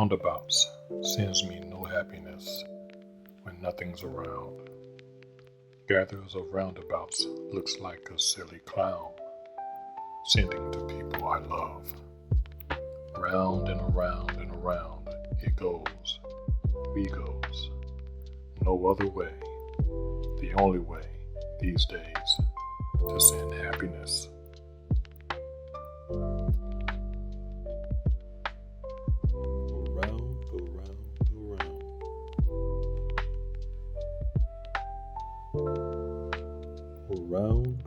Roundabouts sends me no happiness when nothing's around. Gatherers of roundabouts looks like a silly clown, sending to people I love. Round and around it goes, we goes, no other way, the only way these days to send happiness. Around, around, around. Around,